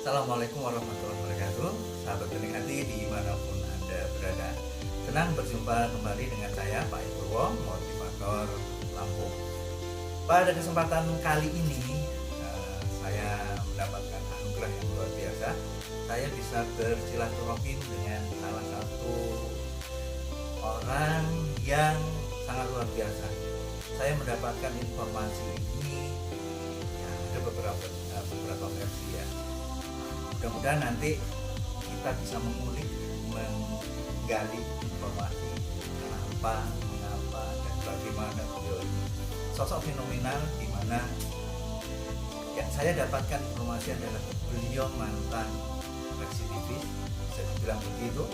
Assalamualaikum warahmatullahi wabarakatuh. Sahabat Bening Hati dimanapun Anda berada, senang berjumpa kembali dengan saya Pak Purwo, motivator Lampung. Pada kesempatan kali ini saya mendapatkan anugerah yang luar biasa. Saya bisa bersilaturahim dengan salah satu orang yang sangat luar biasa. Saya mendapatkan informasi ini ada beberapa versi ya. Mudah-mudahan nanti kita bisa mengulik, menggali informasi kenapa, mengapa, dan bagaimana beliau ini sosok fenomenal, di mana yang saya dapatkan informasi adalah beliau mantan residivis, bisa dibilang begitu.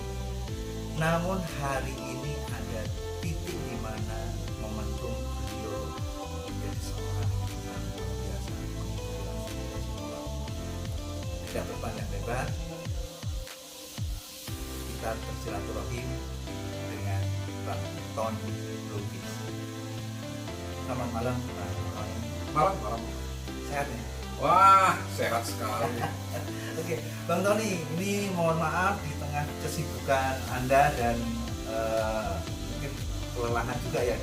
Namun hari ini ada titik di mana momentum beliau menjadi seorang yang luar biasa, menginspirasi kita semua. Tidak berpanjang lebar, kita bersilaturahim dengan Bang Tony Lubis. Selamat malam, Bang Tony. Malam. Sehat ya? Wah, sehat sekali. Oke, Bang Tony, ini mohon maaf di tengah kesibukan Anda dan mungkin kelelahan juga ya,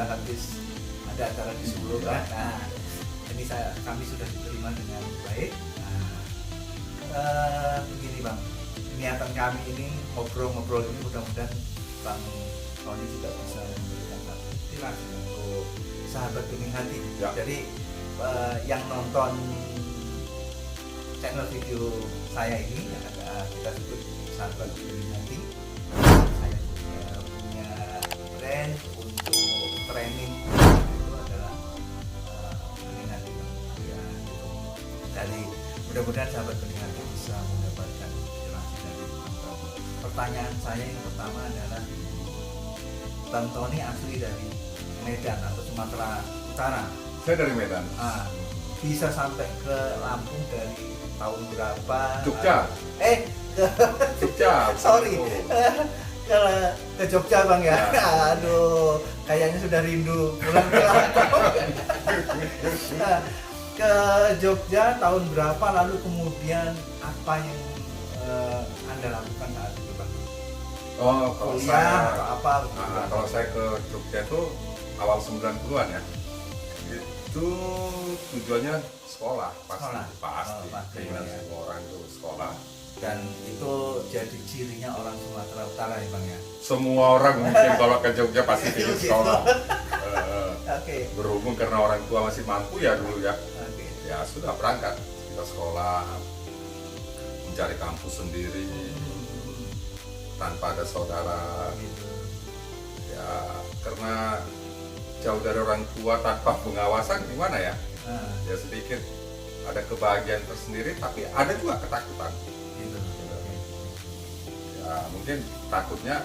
habis ada acara di Solo kan. Nah, ini kami sudah diterima dengan baik. Begini Bang, niatan kami ini ngobrol-ngobrol ini mudah-mudahan Bang Tony juga bisa memberikan inspirasi untuk sahabat Bening Hati. Ya. Jadi yang nonton channel video saya ini yang ada kita sebut sahabat Bening Hati, saya punya brand untuk training itu adalah Bening Hati Bang. Ya, gitu. Jadi mudah-mudahan sahabat Bening Hati bisa mendapatkan inspirasi dari Bang Tony. Pertanyaan saya yang pertama adalah, Bang Tony asli dari Medan atau Sumatera Utara. Saya dari Medan. Bisa sampai ke Lampung dari tahun berapa? Jogja. Jogja. Sorry. Ke Jogja Bang ya. Aduh, kayaknya sudah rindu pulang ke Lampung. Ke Jogja tahun berapa, lalu kemudian apa yang Anda lakukan saat itu Bang? Oh, kalau Kuliah saya atau apa? kalau saya ke Jogja itu awal 90-an ya. Itu tujuannya sekolah, pasti. Keinginan ya. semua orang itu sekolah. Dan itu jadi cirinya orang Sumatera Utara ya Bang ya. Semua orang mungkin kalau ke Jogja pasti ingin sekolah. Oke. Berhubung karena orang tua masih mampu ya dulu ya. Oke. Ya sudah berangkat kita sekolah, mencari kampus sendiri tanpa ada saudara. Gitu. Ya karena jauh dari orang tua tanpa pengawasan gimana ya? Ya sedikit ada kebahagiaan tersendiri, tapi ada juga ketakutan. Gitu. Ya mungkin takutnya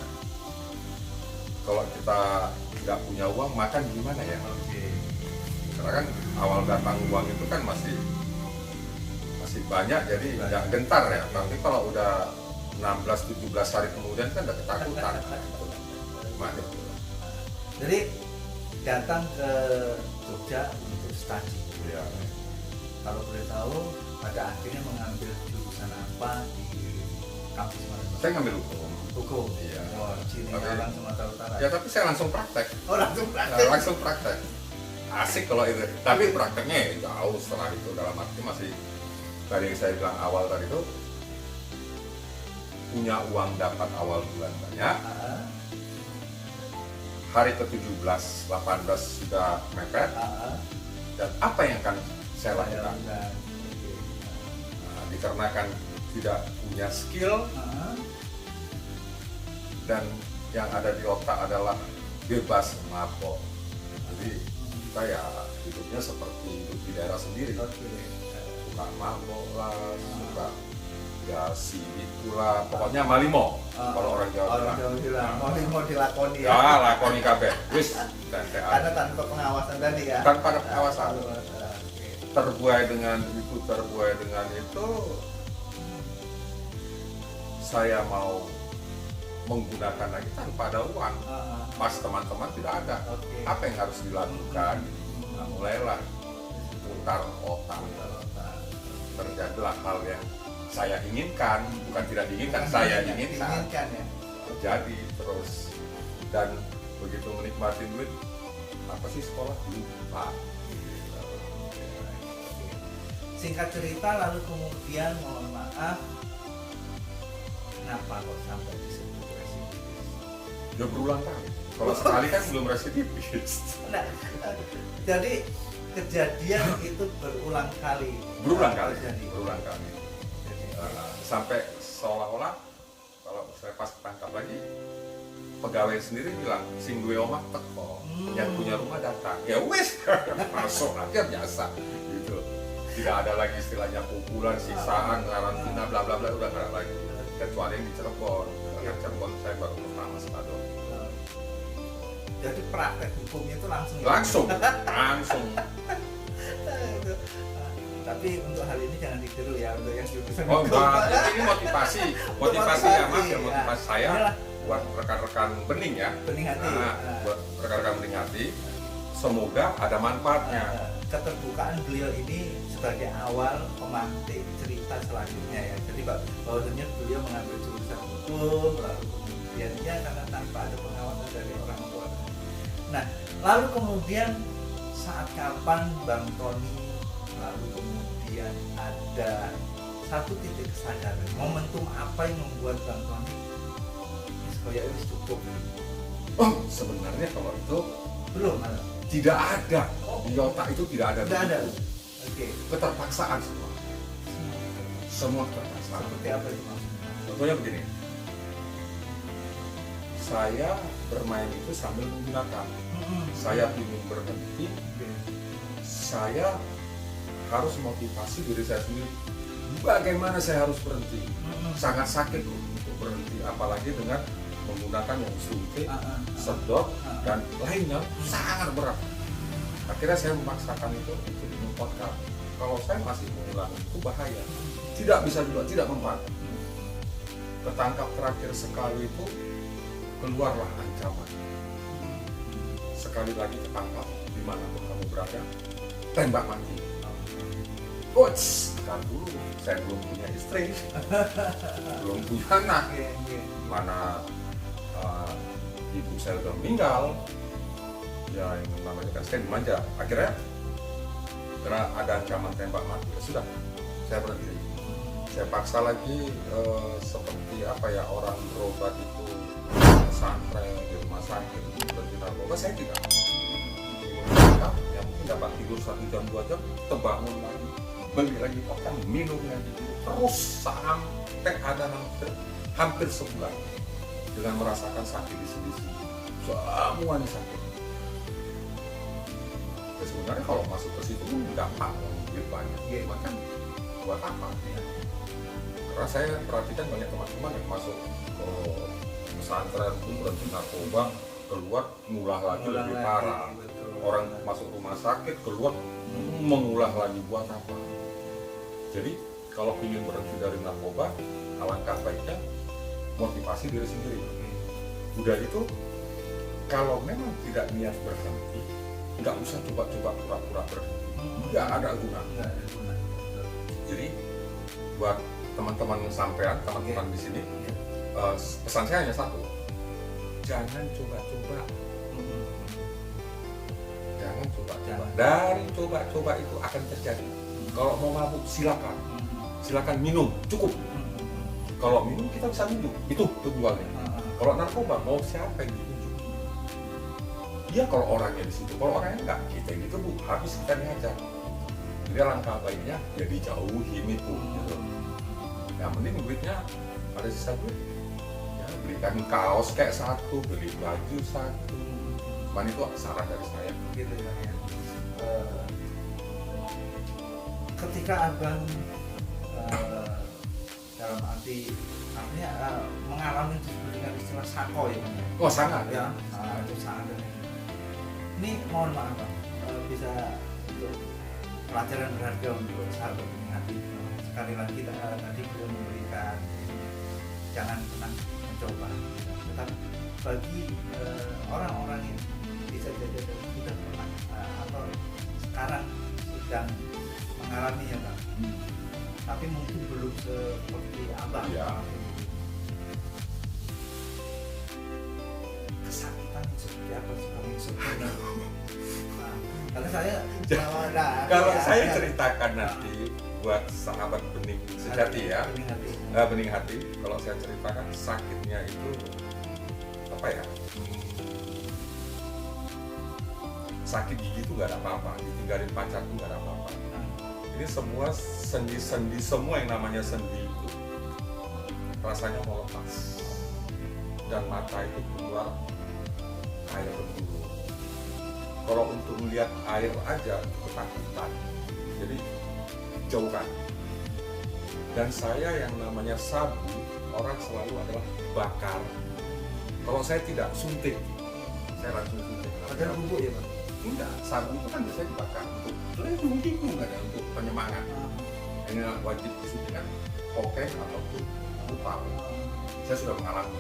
kalau kita nggak punya uang makan gimana ya? Oke. Karena kan awal datang uang itu kan masih banyak, jadi nggak gentar ya. Tapi kalau udah 16-17 hari kemudian kan ada ketakutan. Gimana? Jadi datang ke Jogja untuk studi. Ya. Kalau boleh tahu, pada akhirnya mengambil jurusan apa di kampus mana? Saya ngambil hukum. Hukum. Iya. Wah, ciri Tapi- orang Sumatera Utara. Ya tapi saya langsung praktek. Oh, langsung Nah, praktek. langsung praktek. Asik kalau itu. Tapi prakteknya ya jauh setelah itu, dalam arti masih tadi yang saya bilang awal tadi itu punya uang dapat awal bulan banyak. Ah, Hari ke-17, 18 sudah mepet. Dan apa yang akan saya lakukan? Oke. Nah, dikarenakan tidak punya skill dan yang ada di otak adalah bebas mabok. Jadi kita ya hidupnya seperti hidup di daerah sendiri. Oke. Suka mabok lah, suka ya si itulah, pokoknya malimo. Kalau orang Jawa Orang Jawa bilang, mau dilakoni ya. Ya lakoni kabeh, wis tentean. Karena tanpa pengawasan tadi ya. Tanpa ada pengawasan. Oke. Terbuai dengan itu, saya mau menggunakan lagi tanpa ada uang. Pas teman-teman tidak ada. Oke. Apa yang harus dilakukan? Nah, mulailah putar otak. Terjadilah hal yang saya inginkan, bukan tidak diinginkan, saya inginkan. Ya. Jadi terus, dan begitu menikmati duit, apa sih sekolah lupa. Singkat cerita, lalu kemudian mohon maaf, kenapa kok sampai disebut residivis? Ya berulang kali. Kalau sekali kan belum residivis. Nah, jadi kejadian itu berulang kali. Berulang kali. Terjadi. Berulang kali. Jadi, Sampai seolah-olah kalau saya pas tangkap lagi, pegawai sendiri bilang sing duwe omah teko, yang punya rumah datang. Ya wes, masuk aja biasa gitu. Tidak ada lagi istilahnya pukulan, siksaan, karantina, bla bla bla, udah nggak ada lagi. Kecuali yang di Cirebon. Karena Cirebon saya baru pertama sekali. jadi praktek hukumnya itu langsung. Langsung. Tapi untuk hal ini jangan ditiru ya, untuk yang jurusan Oh hukum. enggak, ini motivasi ya mas, ya motivasi saya Iyalah. buat rekan-rekan bening ya. Bening hati. Buat rekan-rekan bening hati, semoga ada manfaatnya. Keterbukaan beliau ini sebagai awal pemantik cerita selanjutnya ya. Jadi bahwasanya beliau mengambil jurusan hukum, lalu kemudian ya karena tanpa ada pengawasan dari orang tua. Nah, lalu kemudian saat kapan Bang Tony lalu kemudian ada satu titik kesadaran, momentum apa yang membuat Bang Tony supaya ini cukup? Oh sebenarnya kalau itu Belum ada. tidak ada di otak itu tidak ada. Tidak ada. begitu. Oke. Keterpaksaan semua keterpaksaan. Seperti apa itu maksudnya? Contohnya begini, saya bermain itu sambil menggunakan. Saya ingin berhenti, saya harus motivasi diri saya sendiri. Bagaimana saya harus berhenti? Sangat sakit untuk berhenti, apalagi dengan menggunakan yang suntik, sedot, dan lainnya sangat berat. Akhirnya saya memaksakan itu untuk minum vodka. Kalau saya masih mengulang itu bahaya. Tidak bisa juga, tidak mempan. Ketangkap terakhir sekali itu keluarlah ancaman. Sekali lagi ketangkap dimanapun kamu berada, tembak mati. Coach, kan dulu saya belum punya istri, belum punya anak, mana ibu saya udah meninggal, ya yang namanya kan saya dimanja. Akhirnya karena ada ancaman tembak mati, ya sudah, saya berhenti. Saya paksa lagi seperti apa ya orang berobat itu pesantren di rumah sakit berhenti narkoba, saya tidak. Ya mungkin dapat tidur 1 jam 2 jam, terbangun lagi, beli lagi makan, minum lagi, terus sampai ada hampir sebulan dengan merasakan sakit di sini, semuanya sakit. Ya, sebenarnya kalau masuk ke situ gampang, duit banyak, ya makan buat apa? Ya. Karena saya perhatikan banyak teman-teman yang masuk ke pesantren pun berhenti narkoba, keluar ngulah lagi lebih parah. Orang masuk rumah sakit keluar mengulah lagi buat apa? Jadi kalau ingin berhenti dari narkoba, alangkah baiknya motivasi diri sendiri. Udah itu, kalau memang tidak niat berhenti, nggak usah coba-coba pura-pura berhenti. Nggak ada guna. Jadi buat teman-teman sampean, teman-teman di sini, pesan saya hanya satu: jangan coba-coba. Jangan coba-coba. Dari coba-coba itu akan terjadi. Kalau mau mabuk silakan minum, cukup. Kalau minum kita bisa minum, itu tujuannya. Kalau narkoba mau siapa yang ditunjuk? Dia kalau orangnya di situ, kalau orangnya enggak, kita yang dikebut, habis kita dihajar. Jadi langkah baiknya ya dijauhin itu. Gitu. Yang penting duitnya ada sisa duit, ya belikan kaos kayak satu, beli baju satu. Cuman itu saran dari saya. Gitu ya. Ketika abang dalam arti artinya mengalami dengan istilah sako ya bang ya. Oh sangat Ya, itu sangat. Ini mohon maaf bang, bisa untuk pelajaran berharga untuk sahabat ini hati. Sekali lagi tadi beliau memberikan jangan pernah mencoba. Tetapi bagi orang-orang yang bisa jadi sudah pernah atau sekarang sedang mengalami ya bang, tapi mungkin belum seperti abang. Iya. Kesakitan seperti apa sih kamu sebenarnya? Nah, karena saya Kalau ya, saya ya. ceritakan nanti buat sahabat bening sejati ya, Bening hati. bening hati. Kalau saya ceritakan sakitnya itu apa ya? Sakit gigi itu nggak ada apa-apa, ditinggalin pacar tuh nggak ada apa-apa. Ini semua sendi-sendi, semua yang namanya sendi itu rasanya mau lepas, dan mata itu keluar air berbulu. Kalau untuk melihat air aja ketakutan, jadi jauhkan. Dan saya yang namanya sabu, orang selalu adalah bakar. Kalau saya tidak suntik, saya langsung suntik. Padahal bubuk ya Pak? Enggak, sabu itu kan biasanya dibakar untuk dulu nggak ada untuk penyemangat. Ini wajib disuntikan kokeng ataupun upau. Saya sudah mengalami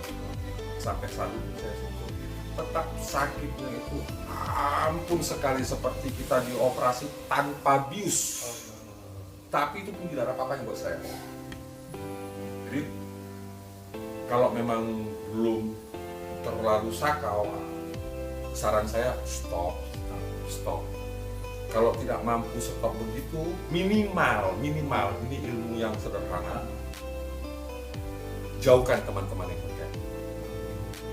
sampai saat ini saya suntik. Tetap sakitnya itu ampun sekali, seperti kita dioperasi tanpa bius. Tapi itu pun tidak ada apa-apanya buat saya. Jadi kalau memang belum terlalu sakau, saran saya stop. Kalau tidak mampu stop begitu, minimal ini ilmu yang sederhana. Jauhkan teman-teman yang pakai.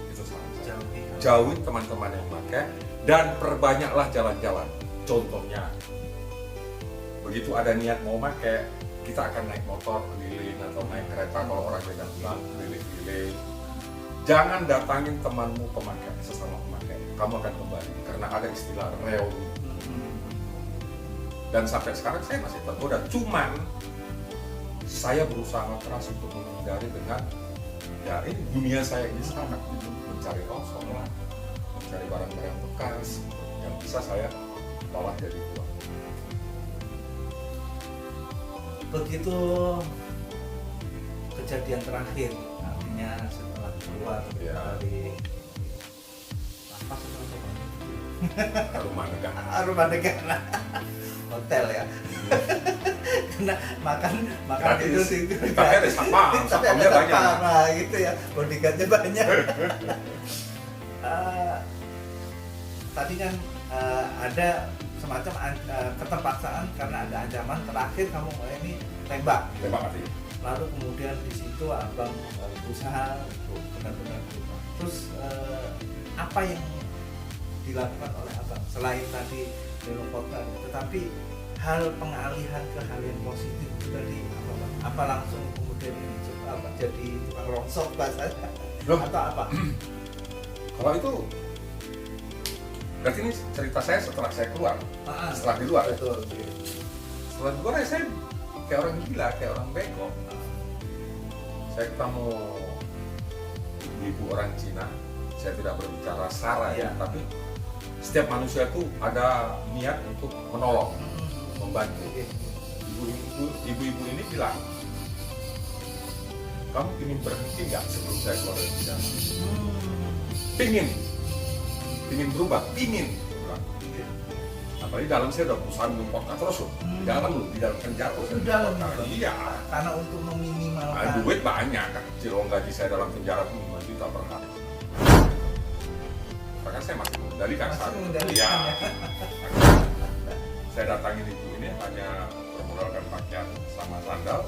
Itu saran saya. Jauhin teman-teman yang pakai dan perbanyaklah jalan-jalan. Contohnya, begitu ada niat mau pakai, kita akan naik motor keliling atau naik kereta kalau orang yang pulang keliling-keliling. Jangan datangin temanmu pemakai, sesama pemakai. Kamu akan kembali karena ada istilah reuni. Dan sampai sekarang saya masih tergoda. Cuman saya berusaha keras untuk menghindari dengan ya ini dunia saya ini sangat gitu, mencari rosok, mencari barang-barang bekas yang bisa saya olah jadi uang. Begitu kejadian terakhir, artinya setelah keluar Ya. dari lapas atau apa? Rumah negara. Negara hotel ya. Karena makan Gratis. itu Tapi ada satpam, tapi ada satpamnya banyak. satpam, nah, gitu ya, bodyguardnya banyak. Tadi kan ada semacam keterpaksaan karena ada ancaman terakhir kamu ini tembak. Terima kasih. Lalu kemudian di situ abang berusaha untuk benar-benar berubah. Terus apa yang dilakukan oleh abang selain tadi belok kota, tetapi hal pengalihan ke hal yang positif itu tadi apa Bang? Apa langsung kemudian ini apa jadi tukang rongsok bahasanya Loh. atau apa? Kalau itu berarti ini cerita saya setelah saya keluar, setelah di luar. Betul. Setelah di luar ya saya kayak orang gila, kayak orang bego. Saya ketemu ibu orang Cina, saya tidak berbicara sara ya, tapi setiap manusia itu ada niat untuk menolong, membantu. Ibu-ibu ini bilang, kamu ingin berhenti nggak sebelum saya keluar dari penjara? Pingin berubah, pingin. Apalagi dalam saya udah berusaha mengumpulkan terus loh. Di dalam penjara saya mengumpulkan. Iya. Karena untuk meminimalkan. Duit banyak kan. Cilong gaji saya dalam penjara itu 5 juta per hari. Bahkan saya masih mengendalikan saat itu. Iya. Saya datangin ibu ini hanya bermodalkan pakaian sama sandal.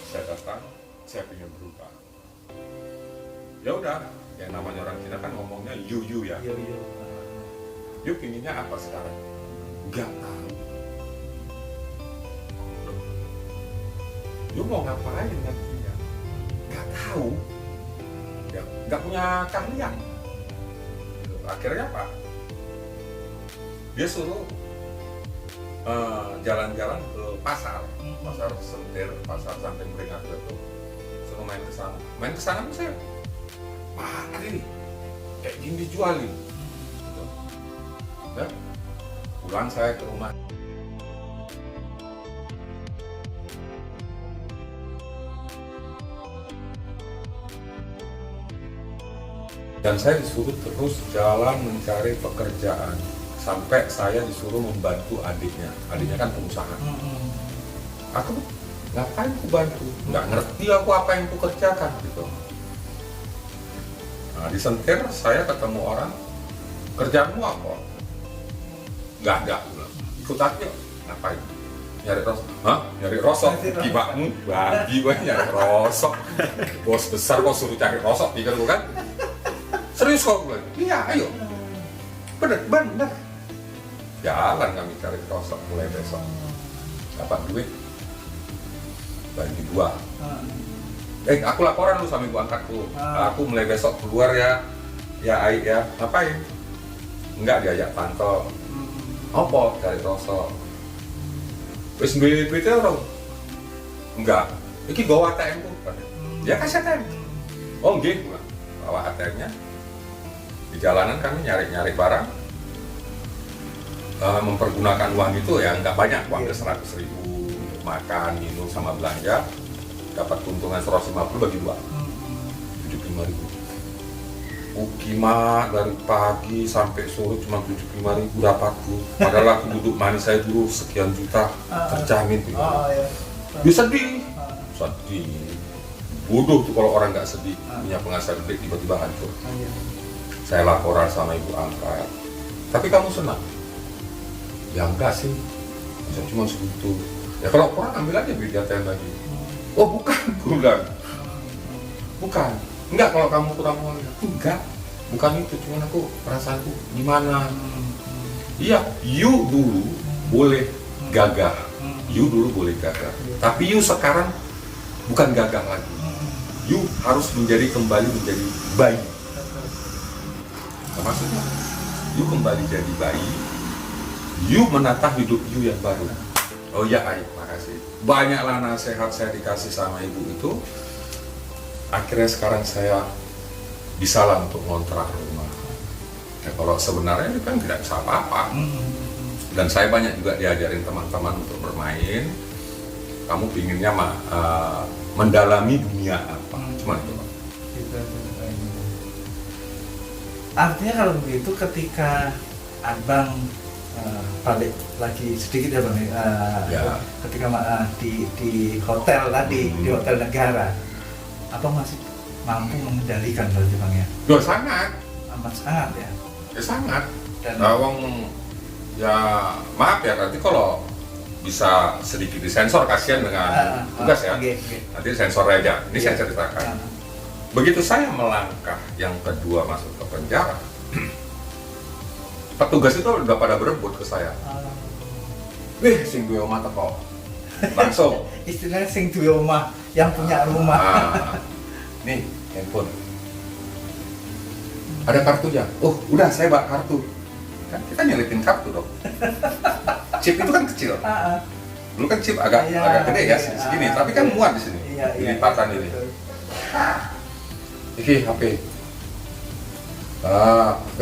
Saya datang, saya ingin berubah. Ya udah, yang namanya orang Cina kan ngomongnya yu ya. Yo. Yu pinginnya apa sekarang? Gak tahu. Yu mau ngapain nantinya? Gak tahu. Ya, gak punya keahlian. Akhirnya apa? Dia suruh jalan-jalan ke pasar Sentir, pasar samping Beringharjo itu, suruh main ke sana. Main ke sana pun saya, ada nih, kayak gini dijualin. Gitu. Dan pulang saya ke rumah. Dan saya disuruh terus jalan mencari pekerjaan sampai saya disuruh membantu adiknya. Adiknya kan pengusaha. Aku ngapain ku bantu? Nggak ngerti aku apa yang ku kerjakan gitu. Nah di Sentir saya ketemu orang, kerjaanmu apa? Nggak ada, ikut aja. Ngapain? Nyari rosok? Hah? Nyari rosok? Gimana? Bagi gue nyari rosok. Bos besar kok suruh cari rosok, pikir gue kan? Serius kok gue? Iya, ayo. Bener. Jalan kami cari rosok mulai besok. Dapat duit, bagi 2. Aku laporan lu sama ibu angkatku. Aku mulai besok keluar ya. Ya, ngapain? Enggak, diajak pantau. Apa? Cari rosok. Wis duwe duitnya orang? Enggak. Iki bawa ATM ku. Ya kasih ATM. Oh nggih, bawa ATM-nya. Di jalanan kami nyari barang. Mempergunakan uang itu ya nggak banyak, uang 100.000 untuk makan, minum, sama belanja. Dapat keuntungan 150 bagi 2. 75.000. Gimana dari pagi sampai sore cuma 75.000 dapatku. Padahal aku duduk manis saya dulu sekian juta terjamin gitu. Bisa sedih. Bodoh tuh kalau orang nggak sedih, punya penghasilan gede tiba-tiba hancur. Saya laporan sama ibu angkat. Tapi kamu senang? Ya enggak sih. Saya cuma segitu. Ya kalau kurang ambil aja duit ATM lagi. Oh bukan, gue bilang. Bukan. Enggak kalau kamu kurang uang. Enggak. Bukan itu, cuma aku perasaanku gimana. Iya, you dulu boleh gagah. You dulu boleh gagah. Tapi you sekarang bukan gagah lagi. You harus kembali menjadi bayi. Nah, maksudnya, you kembali jadi bayi. You menata hidup you yang baru. Oh ya, makasih. Banyaklah nasihat saya dikasih sama ibu itu. Akhirnya sekarang saya bisa lah untuk ngontrak rumah. Ya, kalau sebenarnya itu kan tidak bisa apa-apa. Dan saya banyak juga diajarin teman-teman untuk bermain. Kamu pinginnya mendalami dunia apa? Cuma itu Pak. Artinya kalau begitu ketika abang balik lagi sedikit ya bang, ketika di hotel tadi, di hotel negara, abang masih mampu mengendalikan berarti bang ya? Sangat. Amat sangat ya? Ya sangat. Dan ya maaf ya, nanti kalau bisa sedikit disensor, kasihan dengan tugas ya. Nanti sensor aja. Ini saya ceritakan. Begitu saya melangkah yang kedua masuk ke penjara, petugas itu udah pada berebut ke saya. Wih, sing duwe omah teko. Langsung. Istilahnya sing duwe omah, yang punya rumah. Nih, handphone. Ada kartunya. Oh, udah saya bawa kartu. Kan kita nyelipin kartu dong. Chip itu kan kecil. Dulu kan chip agak gede ya, segini. Tapi kan muat di sini. Lipatan ini. Iki HP.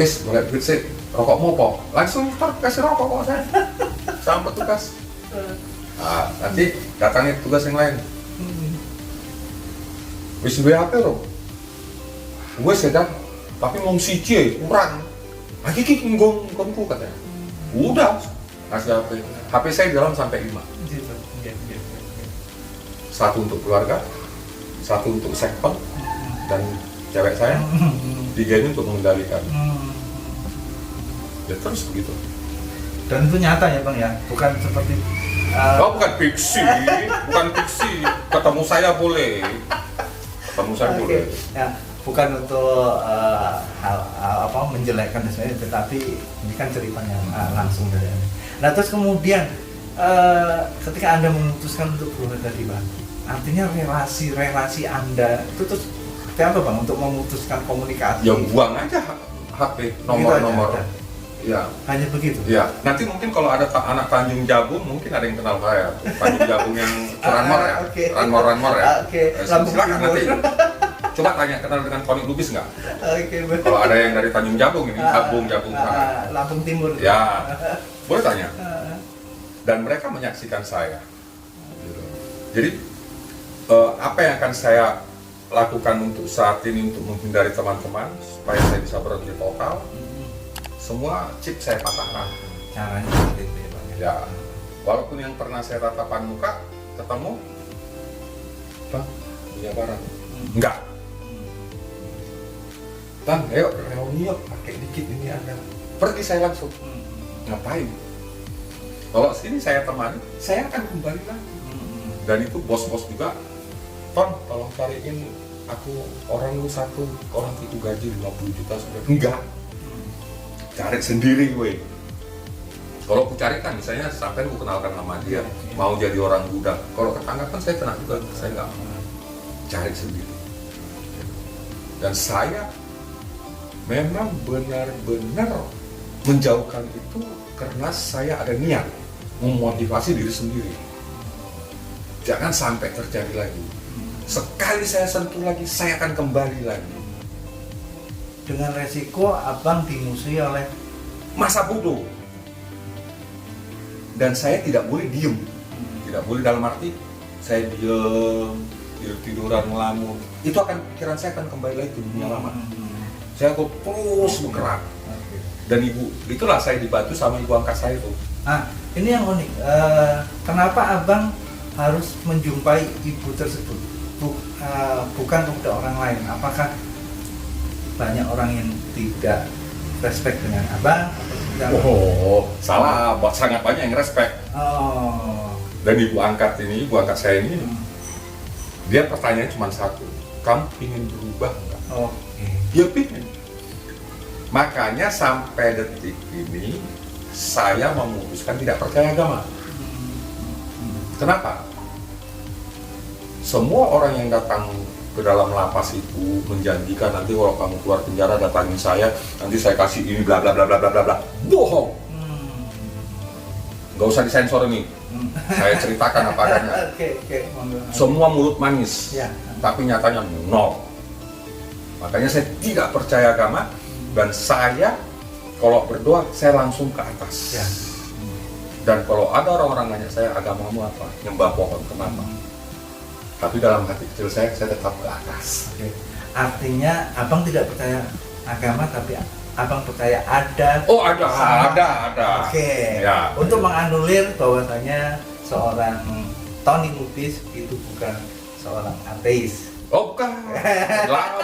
Wis boleh duit sih. Rokokmu po. Langsung kasih rokok kok saya. Sama petugas. Nanti datangin tugas yang lain. Wis duwe HP lho. Wis ya, tapi mau siji kurang. Iki ngomku katanya. Udah, kasih HP. HP saya di dalam sampai 5. Satu untuk keluarga, satu untuk sektor, dan cewek saya. 3 ini untuk mengendalikan. Ya terus begitu. Dan itu nyata ya bang ya, bukan seperti bukan fiksi, bukan fiksi. Ketemu saya boleh. Boleh. Ya, bukan untuk menjelekkan dan sebagainya, tetapi ini kan ceritanya langsung dari Anda. Nah terus kemudian ketika Anda memutuskan untuk berubah tadi bang, artinya relasi Anda itu terus seperti apa bang untuk memutuskan komunikasi? Ya buang aja HP, nomor-nomor. Ya. Hanya begitu? Ya, nanti mungkin kalau ada anak Tanjung Jabung, mungkin ada yang kenal saya. Tanjung Jabung yang Ranmor ya? Ranmor ya? Silakan nanti. Coba tanya, kenal dengan Tony Lubis nggak? Kalau ada yang dari Tanjung Jabung ini, Jabung sana. Lampung Timur. Ya, boleh tanya. Dan mereka menyaksikan saya. Jadi, apa yang akan saya lakukan untuk saat ini untuk menghindari teman-teman supaya saya bisa berhenti total? Semua chip saya patahkan. Caranya seperti itu ya bang? Ya, walaupun yang pernah saya tatapan muka, ketemu, Bang, punya barang? Enggak. Bang, ayo reuni yuk, pakai dikit ini ada. Pergi saya langsung. Ngapain? Kalau sini saya temani, saya akan kembali lagi. Dan itu bos-bos juga, Ton, tolong cariin aku orang lu satu, orang itu gaji 50 juta sudah. Enggak. Cari sendiri gue. Kalau aku carikan, misalnya sampai aku kenalkan sama dia, mau jadi orang gudang. Kalau tetangga kan saya kena juga, saya nggak mau. Cari sendiri. Dan saya memang benar-benar menjauhkan itu karena saya ada niat memotivasi diri sendiri. Jangan sampai terjadi lagi. Sekali saya sentuh lagi, saya akan kembali lagi. Dengan resiko abang dimusuhi oleh Masa bodoh. Dan saya tidak boleh diem. Tidak boleh dalam arti saya diem, tiduran ngelamun. Itu akan pikiran saya akan kembali lagi ke dunia lama. Saya kok terus bergerak. Dan ibu, itulah saya dibantu sama ibu angkat saya itu. Nah, ini yang unik. Kenapa abang harus menjumpai ibu tersebut? Bukan kepada orang lain. Apakah banyak orang yang tidak respect dengan abang? Oh, salah. Sangat banyak yang respect. Oh. Dan ibu angkat saya ini, dia pertanyaannya cuma satu. Kamu ingin berubah nggak? Oke. Dia pingin. Makanya sampai detik ini saya memutuskan tidak percaya agama. Kenapa? Semua orang yang datang ke dalam lapas itu menjanjikan nanti kalau kamu keluar penjara datangin saya, nanti saya kasih ini bla bla bla bla bla bla bla. Bohong. Nggak usah disensor nih. Saya ceritakan apa adanya. Semua mulut manis, ya. tapi nyatanya nol. Makanya saya tidak percaya agama. Dan saya kalau berdoa saya langsung ke atas. Ya. Dan kalau ada orang-orang nanya saya agamamu apa, nyembah pohon, kenapa? Tapi dalam hati kecil saya tetap ke atas. Oke. Artinya abang tidak percaya agama, tapi abang percaya ada. Oh ada. Oke. Ya. Untuk menganulir bahwasanya seorang Tony Lubis itu bukan seorang ateis. Oh bukan,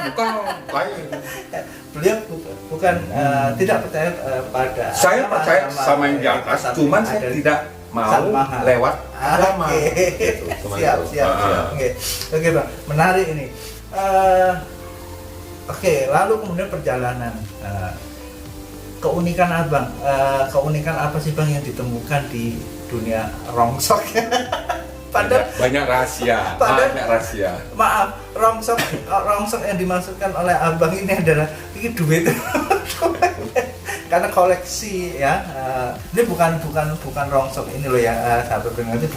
bukan lain. Beliau bukan tidak percaya pada Saya agama, percaya sama yang di atas, cuman saya tidak mau lewat agama. Gitu. Siap. Oke bang, menarik ini. Oke, lalu kemudian perjalanan. Keunikan abang, keunikan apa sih bang yang ditemukan di dunia rongsok? Banyak rahasia. Maaf, rongsok yang dimaksudkan oleh abang ini adalah ini duit. Karena koleksi ya. Ini bukan rongsok ini loh ya, sahabat pendengar, itu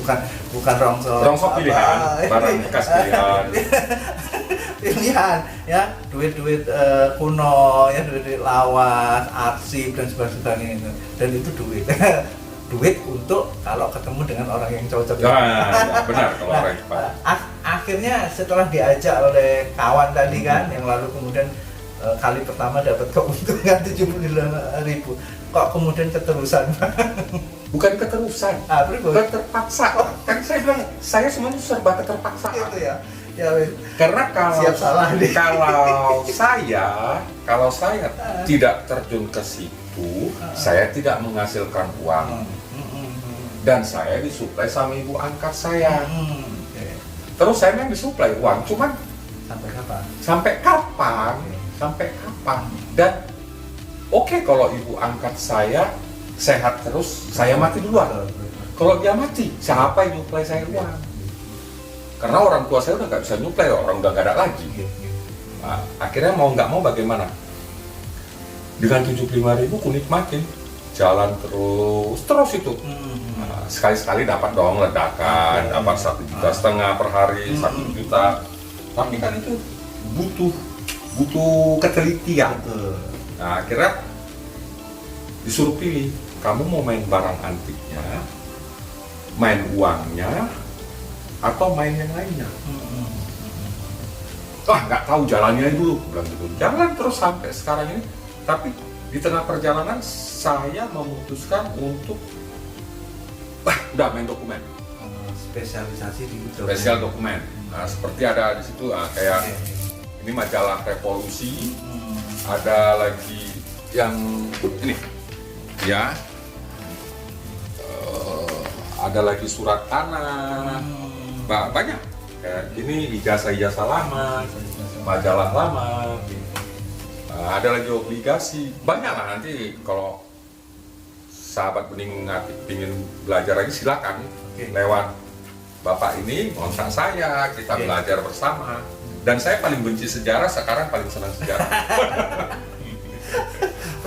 bukan rongsok pilihan, barang bekas pilihan ya, duit kuno ya, duit lawas, arsip dan sebagainya itu. Dan itu duit untuk kalau ketemu dengan orang yang cocok. Ya, benar kalau orang akhirnya setelah diajak oleh kawan tadi kan, yang lalu kemudian kali pertama dapat keuntungan 75.000. Kok kemudian keterusan? Bukan keterusan, terpaksa. Kan saya bilang, saya semuanya serba keterpaksaan. Itu ya. Karena kalau saya tidak terjun ke situ, saya tidak menghasilkan uang. Dan saya disuplai sama ibu angkat saya. Terus saya memang disuplai uang, cuman sampai kapan? Dan oke, kalau ibu angkat saya sehat terus, saya mati duluan. Kalau dia mati, siapa yang nyuplai saya uang? Karena orang tua saya udah nggak bisa nyuplai, orang udah nggak ada lagi. Nah, akhirnya mau nggak mau bagaimana? Dengan 75.000 ku nikmatin, jalan terus itu. Nah, sekali-sekali dapat dong ledakan, dapat 1,5 juta per hari, 1 juta. Tapi kan itu butuh ketelitian. Nah, akhirnya disuruh pilih, kamu mau main barang antiknya, main uangnya, atau main yang lainnya. Nggak tahu jalannya dulu, bilang gitu. Jalan terus sampai sekarang ini. Tapi di tengah perjalanan saya memutuskan untuk udah main dokumen. Spesialisasi di spesial dokumen. Nah, seperti ada di situ, kayak ini majalah Revolusi, ada lagi yang ini, ya, ada lagi surat tanah, banyak. Kayak ini ijazah lama, majalah lama, ada lagi obligasi, banyak lah. Nanti kalau sahabat bening ingin belajar lagi silakan lewat bapak ini kontak saya, kita belajar bersama. Dan saya paling benci sejarah, sekarang paling senang sejarah.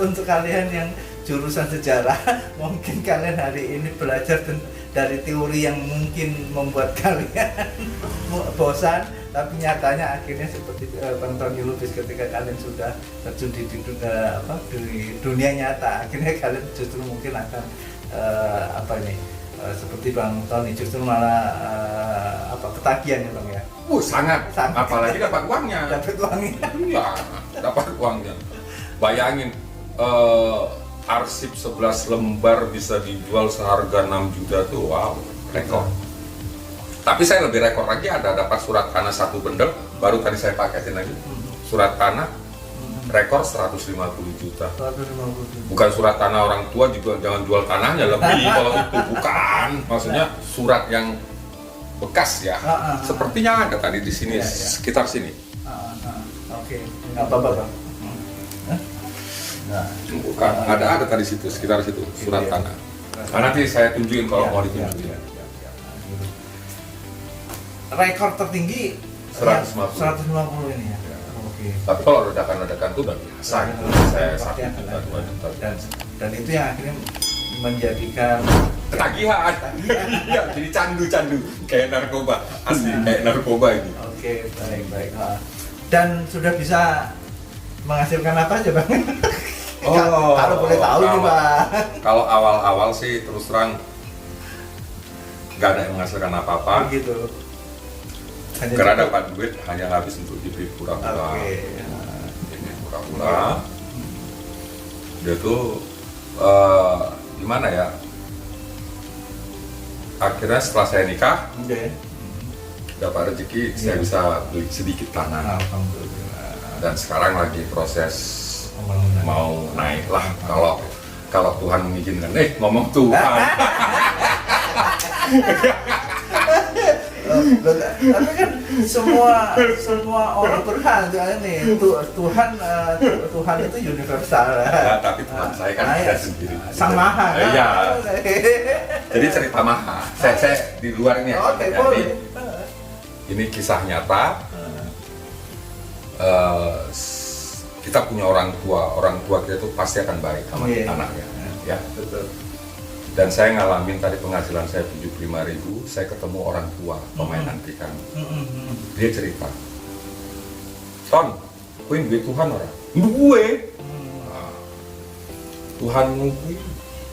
Untuk kalian yang jurusan sejarah, mungkin kalian hari ini belajar dari teori yang mungkin membuat kalian bosan, tapi nyatanya akhirnya seperti Bang Tony Lubis, ketika kalian sudah terjun di dunia nyata, akhirnya kalian justru mungkin akan seperti Bang Tony justru malah ketagihan ya Bang ya. Sangat. Apalagi dapat uangnya. Dapat uangnya. Iya, dapat uangnya. Bayangin, arsip 11 lembar bisa dijual seharga 6 juta tuh, wow, rekor. Tapi saya lebih rekor lagi, ada dapat surat tanah 1 bendel, baru tadi saya paketin lagi. Surat tanah rekor 150 juta. 150 juta. Bukan surat tanah orang tua, juga jangan jual tanahnya lebih kalau itu, bukan. Maksudnya surat yang bekas ya. Sepertinya ada tadi di sini, sekitar sini. Oke, nggak apa-apa Bang. Bukan, ada tadi situ, sekitar situ, surat tanah. Nah, nanti saya tunjukin kalau mau ditunjukin. Rekor tertinggi 150 ini ya. Oke. Tapi kalau ledakan-ledakan itu udah biasa gitu. Saya 1 juta, 2 juta. Dan itu yang akhirnya menjadikan ketagihan. Iya, jadi candu kayak narkoba. Asli kayak narkoba ini. Oke, baik. Dan sudah bisa menghasilkan apa aja Bang? Kalau boleh tahu nih Bang. Kalau awal-awal sih terus terang nggak ada yang menghasilkan apa-apa. Gitu. Karena dapat duit hanya habis untuk dibeli pura-pura. Ini pura-pura. Dia tuh gimana ya? Akhirnya setelah saya nikah, dapat rezeki, saya bisa beli sedikit tanah. Dan sekarang lagi proses mau naik lah, kalau Tuhan mengizinkan. Ngomong Tuhan. Tapi kan semua orang berhak nih. Tuhan itu universal. Ya, tapi Tuhan saya kan tidak sendiri. Sang Maha. Iya. Jadi cerita Maha. Saya di luar ini. Ini kisah nyata. Kita punya orang tua kita tuh pasti akan baik sama anaknya, ya. Betul. Dan saya ngalamin tadi penghasilan saya 75.000, saya ketemu orang tua pemain antikan. Dia cerita, Ton, kowe duwe Tuhan ora? Duwe. Tuhanmu kuwi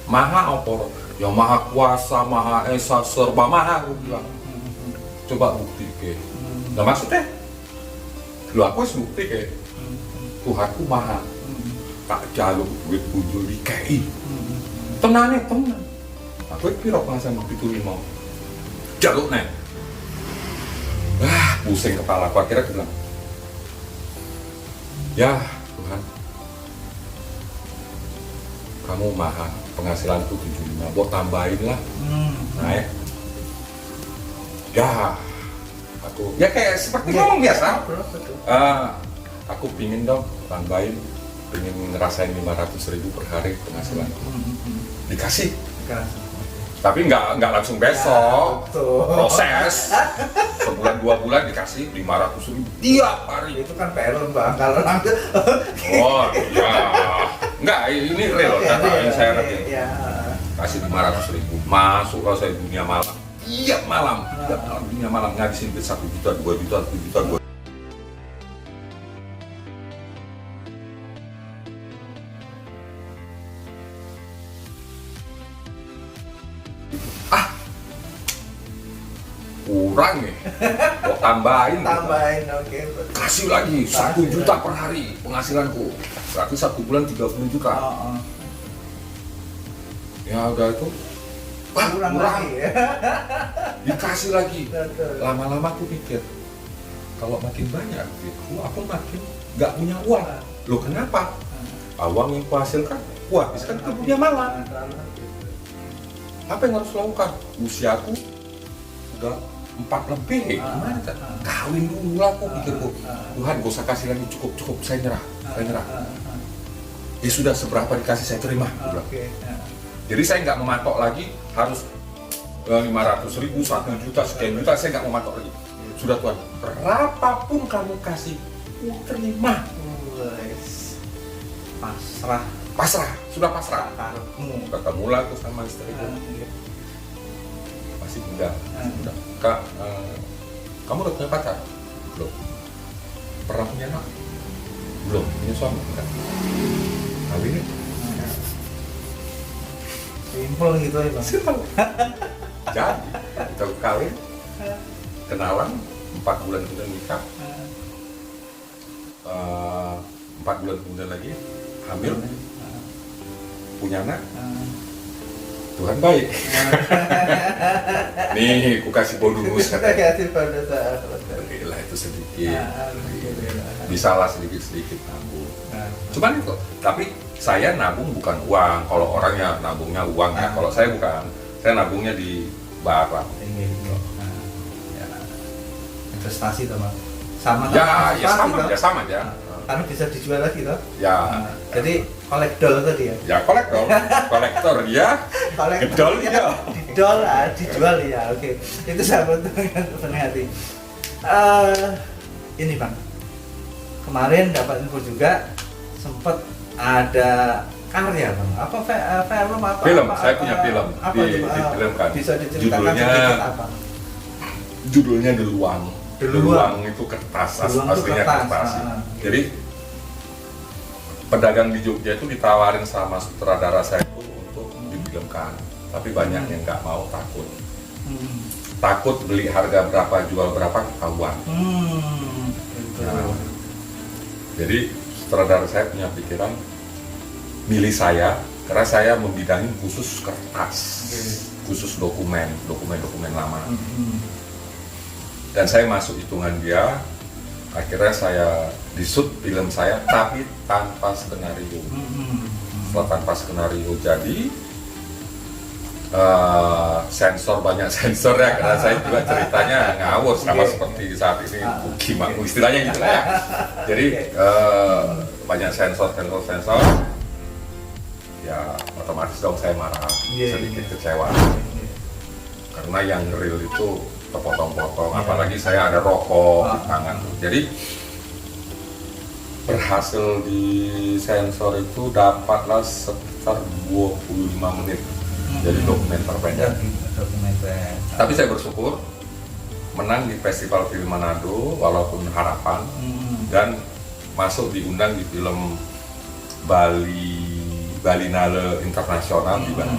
maha apa? Ya maha kuasa, maha esa, serba maha, aku bilang. Coba bukti. Nah maksudnya, lu aku harus bukti kayak Tuhanku maha, tak jaluk duit bujul di KI. Tenang. Aku piro penghasilan begitu nih mau jaluk nih. Pusing kepala aku, akhirnya aku bilang, ya Tuhan, kamu maha, penghasilanku 75, buat tambahin lah. Naik. Ya, aku ya kayak seperti ngomong biasa. Aku pingin dong tambahin, pingin ngerasain 500.000 per hari penghasilan. Dikasih. Tapi nggak langsung besok. Proses. Sebulan 2 bulan dikasih 500.000 tiap hari. Itu kan peron Bang, kalau langsung. Oh iya. Nggak, ini real data yang saya ngerti. Kasih 500.000, masuk kalau saya dunia malam. Tiap malam dunia malam ngabisin duit 1 juta, 2 juta, 3 juta, 2 kurang nih, mau tambahin, oke. Kasih lagi 1 juta per hari penghasilanku, berarti 1 bulan 30 juta. Ya udah itu, kurang. Lagi. Dikasih lagi. Lama-lama aku pikir, kalau makin banyak duitku, aku makin nggak punya uang. Loh kenapa? Uang yang kuhasilkan, habiskan ke dunia malam. Apa yang harus lakukan? Usiaku udah 4 lebih, gimana kan? Kawin dulu lah aku pikirku. Tuhan gak usah kasih lagi, cukup, saya nyerah. Ya sudah, seberapa dikasih saya terima. Jadi saya nggak mematok lagi harus 500.000, 1 juta, sekian juta, saya nggak mematok lagi. Sudah Tuhan, berapapun kamu kasih, terima. Pasrah, sudah pasrah. Ketemulah aku sama istriku. Masih muda. Kak, kamu udah punya pacar? Belum. Pernah punya anak? Belum. Punya suami? Enggak. Kawin ya? Simpel gitu ya Bang. Simpel. Jadi, kita kawin, kenalan, 4 bulan kemudian nikah. 4 bulan kemudian lagi hamil, punya anak. Tuhan baik. Nih, ku kasih bonus. Alhamdulillah itu sedikit. Bisalah sedikit nabung. Cuman itu. Tapi saya nabung bukan uang. Kalau orangnya nabungnya uang ya. Kalau saya bukan. Saya nabungnya di barang. Investasi tuh Bang. Sama ya sama aja. Karena bisa dijual lagi toh. Ya. Jadi kolektor tadi ya. Ya kolektor ya. Gedol ya. Dijual ya. Oke. Itu sahabat penuh hati. Ini Bang. Kemarin dapat info juga sempat ada karya Bang. Apa film apa? Film, saya punya film. Difilmkan. Bisa diceritakan sedikit apa? Judulnya Deluang itu kertas, aslinya kertas. Jadi pedagang di Jogja itu ditawarin sama sutradara saya itu untuk difilmkan, tapi banyak yang nggak mau, takut beli harga berapa, jual berapa ketahuan. Jadi sutradara saya punya pikiran milih saya karena saya membidangi khusus kertas, khusus dokumen lama. Dan saya masuk hitungan dia, akhirnya saya disut film saya, tapi tanpa skenario. Setelah tanpa skenario jadi, banyak sensor ya, karena saya juga ceritanya ngawur sama seperti saat ini, gimana istilahnya gitu lah ya. Jadi banyak sensor, ya otomatis dong saya marah, sedikit kecewa. Karena yang real itu terpotong-potong, apalagi saya ada rokok di tangan. Jadi berhasil di sensor itu dapatlah sekitar 25 menit. Jadi dokumenter pendek. Tapi saya bersyukur menang di Festival Film Manado walaupun harapan, dan masuk diundang di film Balinale Internasional di Bali.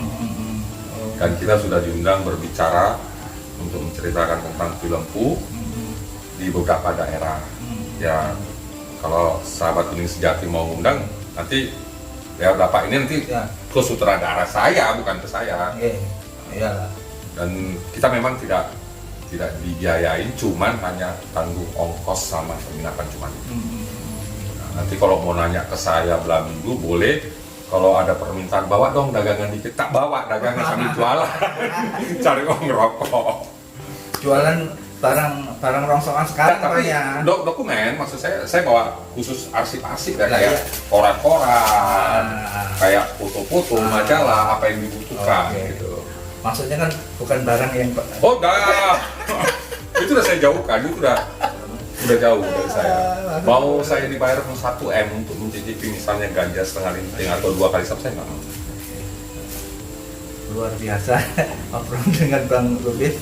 Dan kita sudah diundang berbicara untuk menceritakan tentang filmku di beberapa daerah. Ya, kalau sahabat Kuning Sejati mau ngundang, nanti ya Bapak ini nanti ke sutradara saya, bukan ke saya. Dan kita memang tidak dibiayain, cuman hanya tanggung ongkos sama penginapan cuman itu. Nah, nanti kalau mau nanya ke saya belah minggu boleh. Kalau ada permintaan, bawa dong dagangan dikit, tak bawa dagangan sambil jualan. Cari uang ngerokok. Jualan barang rongsokan sekarang tapi ya. Dokumen, maksud saya bawa khusus arsip-arsip ya, kayak koran-koran, kayak foto-foto, majalah, apa yang dibutuhkan gitu. Maksudnya kan bukan barang yang enggak. Itu udah saya jauhkan, itu udah jauh dari saya. Mau saya dibayar 1 M untuk mencicipi misalnya ganja setengah linting atau 2 kali saya nggak mau. Luar biasa obrolan dengan Bang Lubis.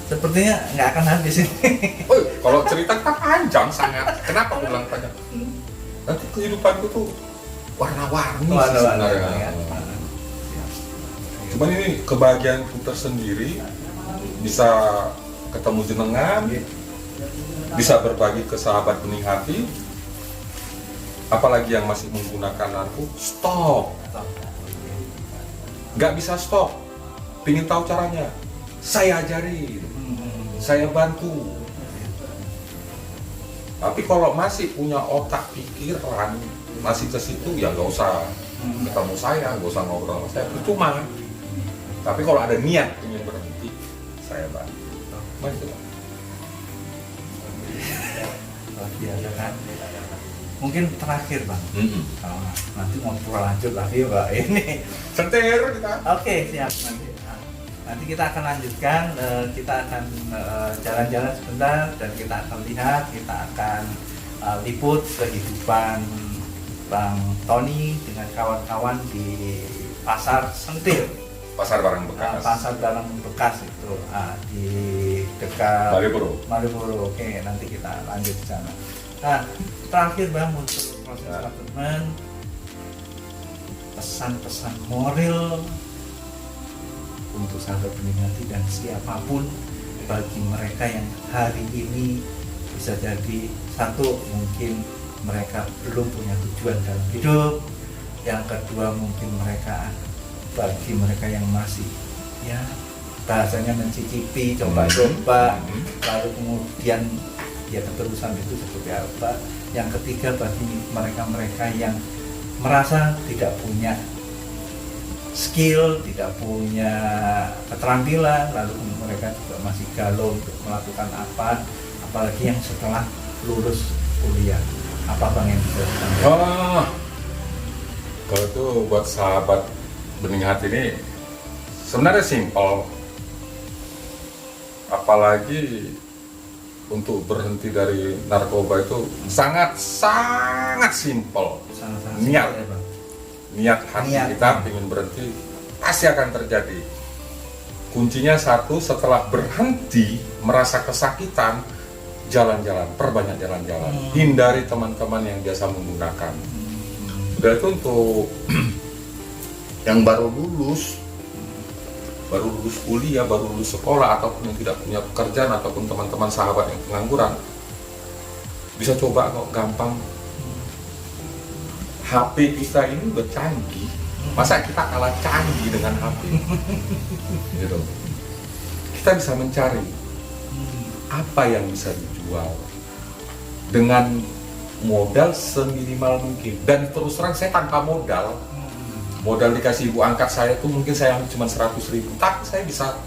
Sepertinya nggak akan habis ini. Oh, kalau cerita kan panjang sangat. Kenapa aku bilang panjang? Nanti kehidupanku tuh warna-warni sebenarnya. Cuman ini kebahagiaanku tersendiri, bisa ketemu jenengan, bisa berbagi ke sahabat bening hati, apalagi yang masih menggunakan narko, stop. Nggak bisa stop. Pingin tahu caranya, saya ajarin, saya bantu. Tapi kalau masih punya otak pikiran masih ke situ, ya nggak usah ketemu saya, nggak usah ngobrol sama saya, percuma. Tapi kalau ada niat ingin berhenti, saya bantu. Begitu, Pak. Luar biasa kan. Mungkin terakhir Bang, kalau nanti mau lanjut lagi Mbak ini. Setir kita. Oke, siap. Nanti kita akan lanjutkan, kita akan jalan-jalan sebentar dan kita akan lihat, kita akan liput kehidupan Bang Tony dengan kawan-kawan di Pasar Sentil. Pasar barang bekas. Pasar barang bekas itu di dekat Malioboro. Oke, nanti kita lanjut ke sana. Nah, terakhir Bang untuk proses rekrutmen, pesan-pesan moral untuk sahabat benih hati dan siapapun bagi mereka yang hari ini bisa jadi satu, mungkin mereka belum punya tujuan dalam hidup, yang kedua mungkin mereka bagi mereka yang masih ya bahasanya mencicipi, coba-coba, lalu kemudian ya keterusan itu seperti apa, yang ketiga bagi mereka-mereka yang merasa tidak punya skill, tidak punya keterampilan, lalu mereka juga masih galau untuk melakukan apa, apalagi yang setelah lulus kuliah. Apa Bang yang bisa disampaikan? Kalau itu buat sahabat benih hati ini sebenarnya simpel, apalagi untuk berhenti dari narkoba itu sangat simpel. Niat, ya, Bang. Niat hati kita ingin berhenti pasti akan terjadi. Kuncinya satu, setelah berhenti merasa kesakitan, jalan-jalan, perbanyak jalan-jalan, hindari teman-teman yang biasa menggunakan. Udah itu untuk yang baru lulus kuliah, baru lulus sekolah, ataupun yang tidak punya pekerjaan, ataupun teman-teman sahabat yang pengangguran, bisa coba kok, gampang. HP kita ini udah canggih, masa kita kalah canggih dengan HP? Gitu. Kita bisa mencari apa yang bisa dijual dengan modal seminimal mungkin, dan terus terang saya tanpa modal dikasih ibu angkat saya tuh mungkin saya cuma 100.000, tapi saya bisa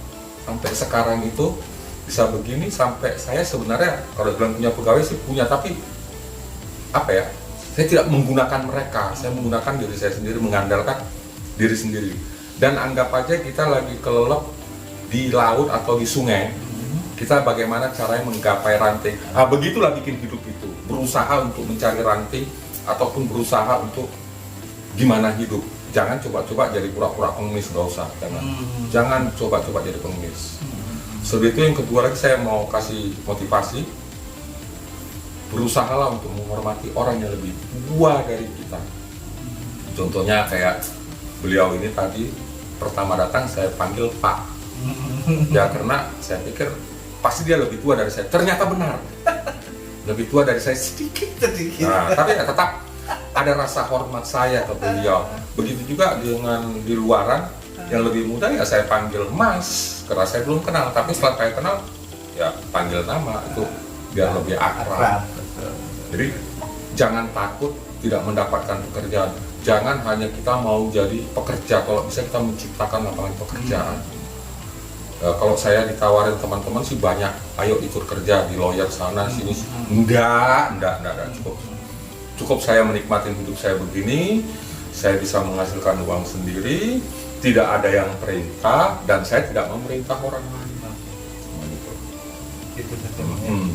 sampai sekarang itu bisa begini, sampai saya sebenarnya kalau bilang punya pegawai sih punya, tapi apa ya, saya tidak menggunakan mereka, saya menggunakan diri saya sendiri, mengandalkan diri sendiri. Dan anggap aja kita lagi kelelep di laut atau di sungai, kita bagaimana caranya menggapai ranting. Begitulah bikin hidup itu, berusaha untuk mencari ranting ataupun berusaha untuk gimana hidup. Jangan coba-coba jadi pura-pura pengemis, nggak usah, jangan coba-coba jadi pengemis. Seperti itu. Yang kedua lagi saya mau kasih motivasi, berusahalah untuk menghormati orang yang lebih tua dari kita. Contohnya kayak beliau ini tadi, pertama datang saya panggil Pak, ya karena saya pikir pasti dia lebih tua dari saya. Ternyata benar, lebih tua dari saya sedikit. Nah, tapi ya tetap ada rasa hormat saya ke beliau. Begitu juga dengan di luaran yang lebih muda, ya saya panggil Mas, karena saya belum kenal. Tapi setelah saya kenal, ya panggil nama, itu biar lebih akrab. Jadi jangan takut tidak mendapatkan pekerjaan. Jangan hanya kita mau jadi pekerja, kalau bisa kita menciptakan lapangan pekerjaan. Kalau saya ditawarin teman-teman sih banyak, ayo ikut kerja di lawyer sana sini. Enggak, cukup saya menikmati hidup saya begini, saya bisa menghasilkan uang sendiri, tidak ada yang perintah, dan saya tidak memerintah orang lain. Itu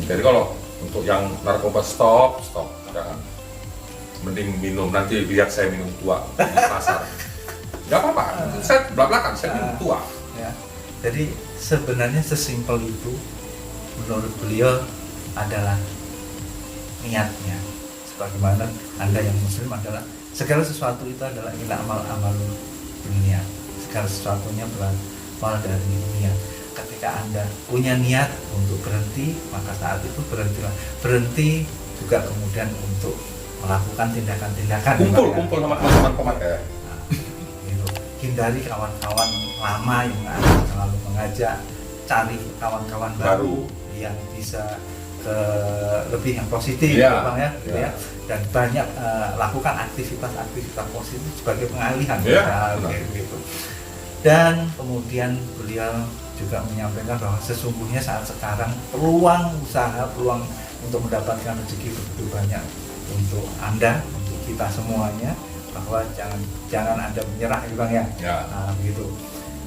jadi kalau untuk yang narkoba stop, jangan. Mending minum, nanti lihat saya minum tua di pasar. Gak apa-apa, saya belak-belakan, saya minum tua. Ya. Jadi sebenarnya sesimpel itu menurut beliau adalah niatnya. Sebagaimana Anda yang muslim adalah segala sesuatu itu adalah amal niat. Segala sesuatunya berawal dari niat. Ketika Anda punya niat untuk berhenti, maka saat itu berhentilah. Berhenti juga kemudian untuk melakukan tindakan-tindakan. Kumpul sama teman-teman ya. Nah, gitu. Hindari kawan-kawan lama yang akan selalu mengajak, cari kawan-kawan baru yang bisa lebih yang positif, Iya, Bang ya, gitu iya. ya. Dan banyak lakukan aktivitas-aktivitas positif sebagai pengalihan, Iya, ya, benar. gitu. Dan kemudian beliau juga menyampaikan bahwa sesungguhnya saat sekarang peluang usaha, peluang untuk mendapatkan rezeki begitu banyak untuk Anda, untuk kita semuanya, bahwa jangan Anda menyerah, ya Bang ya. Ya. Nah, begitu.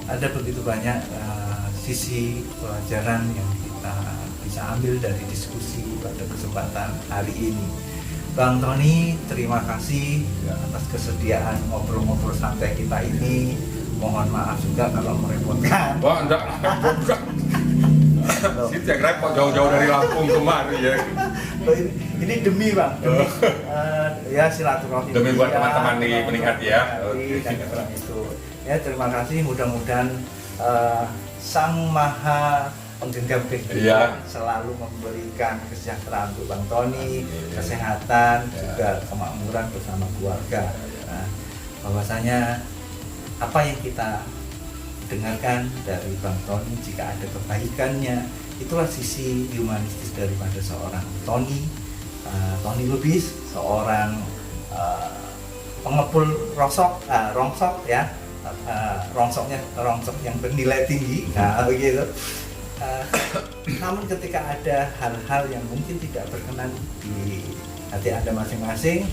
Ada begitu banyak sisi pelajaran yang kita bisa ambil dari diskusi pada kesempatan hari ini. Bang Tony, terima kasih Ya. atas kesediaan ngobrol-ngobrol santai kita ini. Mohon maaf juga kalau merepotkan. Wah, enggak. Situ yang repot jauh-jauh dari Lampung kemari ya. Oh, ini demi Bang, demi ya silaturahmi. Demi buat ya, teman-teman di peningkat ya. Oke. Dan seperti itu. Ya, terima kasih. Mudah-mudahan Sang Maha Penggenggam kehidupan Iya. selalu memberikan kesejahteraan untuk Bang Tony, Amin. kesehatan, Ya. juga kemakmuran bersama keluarga. Nah, bahwasanya apa yang kita dengarkan dari Bang Tony, jika ada kebaikannya, itulah sisi humanistis daripada seorang Tony Lubis, seorang pengepul rongsok ya, rongsok yang bernilai tinggi, nah begitu. Namun ketika ada hal-hal yang mungkin tidak berkenan di hati Anda masing-masing,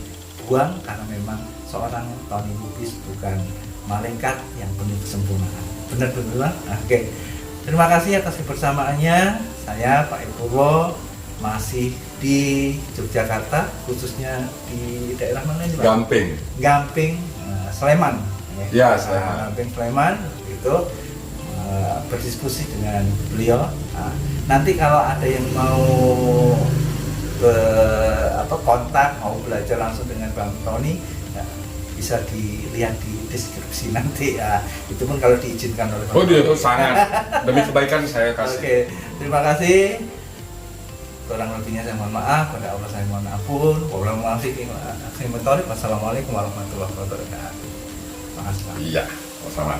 buang, karena memang seorang Tony Lubis bukan malaikat yang penuh kesempurnaan. Benar-benar. Oke. Terima kasih atas kebersamaannya. Saya Pak Ipurwo masih di Yogyakarta, khususnya di daerah mana ini, Pak? Gamping, Sleman. Ya, Sleman. Gamping, Sleman, itu berdiskusi dengan beliau. Nah, nanti kalau ada yang mau kontak, mau belajar langsung dengan Bang Tony, ya, bisa dilihat di deskripsi nanti ya. Itu pun kalau diizinkan oleh Bang Oh, dia Tony. sangat demi kebaikan saya kasih. Oke, terima kasih. Kurang lebihnya saya mohon maaf, pada Allah saya mohon ampun. Wassalamualaikum warahmatullahi wabarakatuh. Terima kasih. Iya, sama.